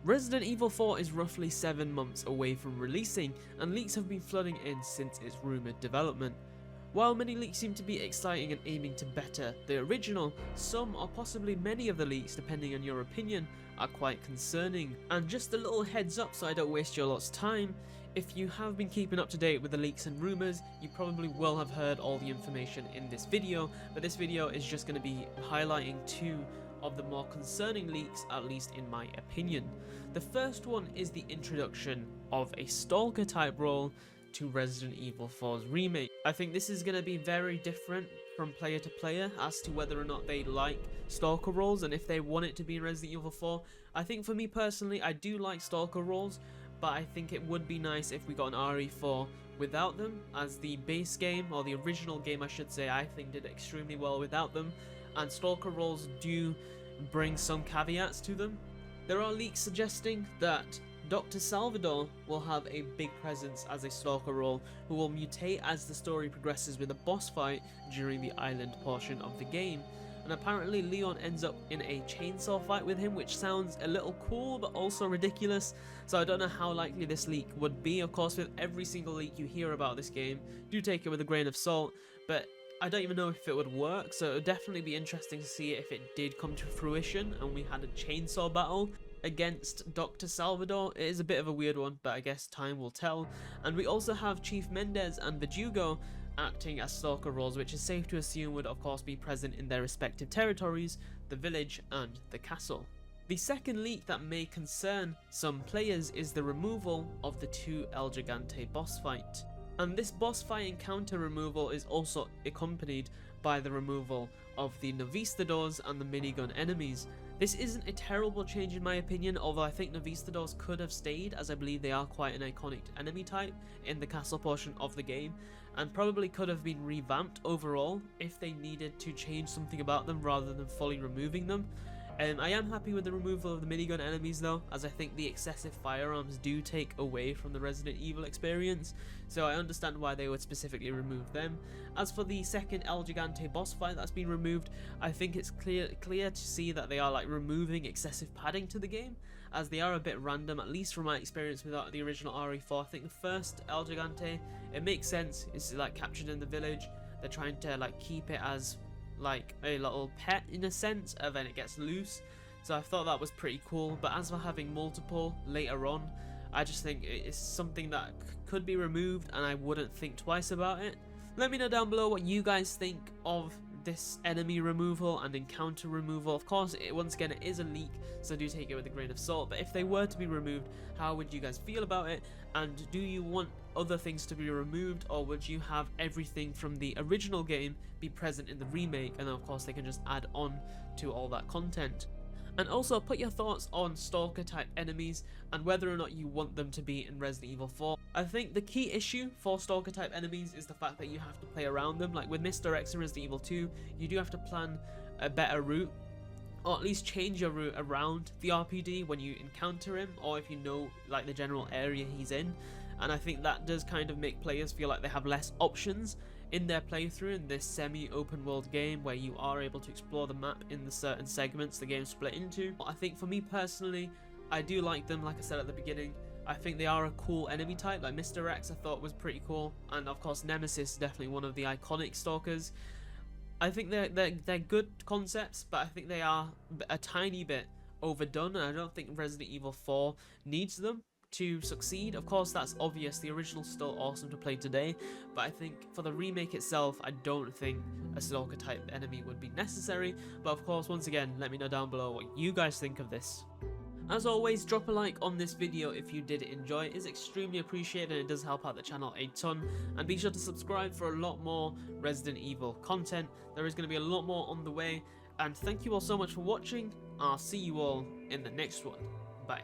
Resident Evil 4 is roughly 7 months away from releasing, and leaks have been flooding in since its rumoured development. While many leaks seem to be exciting and aiming to better the original, some or possibly many of the leaks, depending on your opinion, are quite concerning. And just a little heads up so I don't waste your lot's time, if you have been keeping up to date with the leaks and rumours, you probably will have heard all the information in this video, but this video is just going to be highlighting 2 of the more concerning leaks, at least in my opinion. The first one is the introduction of a Stalker type role to Resident Evil 4's remake. I think this is going to be very different from player to player as to whether or not they like Stalker roles and if they want it to be in Resident Evil 4. I think for me personally, I do like Stalker roles, but I think it would be nice if we got an RE4 without them, as the base game, or the original game I should say, I think did extremely well without them, and Stalker roles do bring some caveats to them. There are leaks suggesting that Dr. Salvador will have a big presence as a Stalker role, who will mutate as the story progresses with a boss fight during the island portion of the game. And apparently Leon ends up in a chainsaw fight with him, which sounds a little cool but also ridiculous, so I don't know how likely this leak would be. Of course, with every single leak you hear about this game, do take it with a grain of salt, but I don't even know if it would work, so it would definitely be interesting to see if it did come to fruition and we had a chainsaw battle against Dr. Salvador. It is a bit of a weird one, but I guess time will tell. And we also have Chief Mendez and Verdugo acting as Stalker roles, which is safe to assume would of course be present in their respective territories, the village and the castle. The second leak that may concern some players is the removal of the 2 El Gigante boss fight. And this boss fight encounter removal is also accompanied by the removal of the Novistadors and the minigun enemies. This isn't a terrible change in my opinion, although I think Novistadors could have stayed, as I believe they are quite an iconic enemy type in the castle portion of the game, and probably could have been revamped overall if they needed to change something about them rather than fully removing them. I am happy with the removal of the minigun enemies though, as I think the excessive firearms do take away from the Resident Evil experience, so I understand why they would specifically remove them. As for the second El Gigante boss fight that's been removed, I think it's clear to see that they are like removing excessive padding to the game, as they are a bit random, at least from my experience with the original RE4. I think the first El Gigante, it makes sense, it's like captured in the village, they're trying to like keep it as like a little pet in a sense, and then it gets loose, so I thought that was pretty cool. But as for having multiple later on, I just think it's something that could be removed and I wouldn't think twice about it. Let me know down below what you guys think of this enemy removal and encounter removal. Of course, once again, it is a leak, so do take it with a grain of salt, but if they were to be removed, how would you guys feel about it? And do you want other things to be removed, or would you have everything from the original game be present in the remake, and then of course they can just add on to all that content? And also put your thoughts on Stalker type enemies and whether or not you want them to be in Resident Evil 4. I think the key issue for Stalker type enemies is the fact that you have to play around them. Like with Mr. X in Resident Evil 2, you do have to plan a better route, or at least change your route around the RPD when you encounter him, or if you know like the general area he's in. And I think that does kind of make players feel like they have less options in their playthrough in this semi-open world game where you are able to explore the map in the certain segments the game's split into. I think for me personally, I do like them, like I said at the beginning. I think they are a cool enemy type. Like Mr. X I thought was pretty cool, and of course Nemesis is definitely one of the iconic Stalkers. I think they're good concepts, but I think they are a tiny bit overdone, and I don't think Resident Evil 4 needs them to succeed. Of course, that's obvious, the original's still awesome to play today, but I think for the remake itself, I don't think a Stalker type enemy would be necessary. But of course, once again, let me know down below what you guys think of this. As always, drop a like on this video if you did enjoy. It is extremely appreciated and it does help out the channel a ton. And be sure to subscribe for a lot more Resident Evil content. There is going to be a lot more on the way. And thank you all so much for watching. I'll see you all in the next one. Bye.